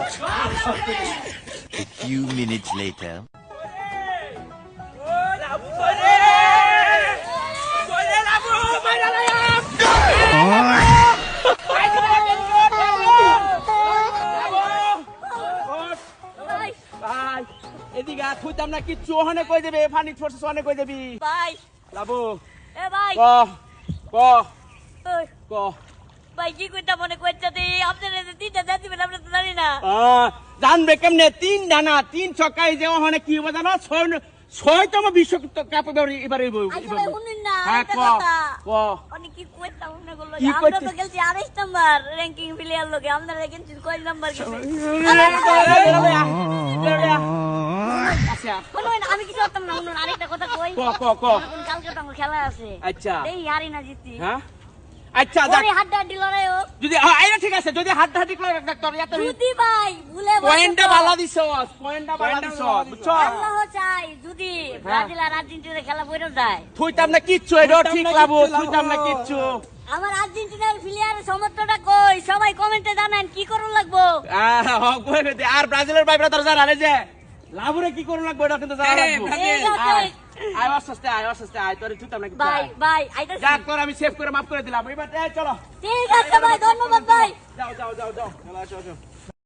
A few minutes later. এদিকে খুঁজতাম না কিচ্ছু ওখানে কই দেবে ফানি ফোর্সেস ওখানে কই দেবি ভাই লাবু এ ভাই ক ক ওই, ক ভাই কি কইতা মনে কইতা দি আপনারা যে তিনটা দাঁত দিবেন আমরা তো জানি না জানবে কেমনে তিন ডানা তিন ছক্কায় যে ওখানে কি হবে জানো ছয়তম বিশ্বকাপ এবারে আচ্ছা ভাই শুনুন না হ্যাঁ একটা ক কথা ক অনেক কি কইতা মনে করলো কি আমরা কইতে- তো গেলছি 28 নাম্বার র‍্যাঙ্কিং প্লেয়ার লোকে আপনারা কিন্তু কয় নাম্বার গেছে আচ্ছা শুনুন আমি কিছু করতাম না শুনুন আরেকটা কথা কই ক ক ক এখন কালকে তো আমার খেলা আছে আচ্ছা এই হারি না জিতি হ্যাঁ আচ্ছা যাক পরে হাড্ডাহাড্ডি লড়াই হোক যদি আইনা ঠিক আছে যদি হাড্ডাহাড্ডি করে ডাক্তার এত যদি ভাই ভুলে পয়েন্টটা ভালো দিছস পয়েন্টটা ভালো দিছস বুঝছো আল্লাহ চাই যদি ব্রাজিল আর আর্জেন্টিনার খেলা পড়ে যায় থুইতাম না কিচ্ছু এটা ঠিক লাবো থুইতাম না কিচ্ছু আমার আর্জেন্টিনার প্লেয়ারের সমর্থনটা কই সবাই কমেন্টে জানান কি করুন লাগবো আর ব্রাজিলের ভাইরা তোর জানা যে লাভরে কি করুন লাগবে এটা কিন্তু জানা লাগবে ঠিক আছে। আয় অসস্তে আয় তোরে থুইতাম না ভাই কিচ্ছু ভাই আইতাছি যাক তোর আমি সেভ করে মাফ করে দিলাম এবার চলো ঠিক আছে ভাই ধন্যবাদ ভাই যাও চলো আসো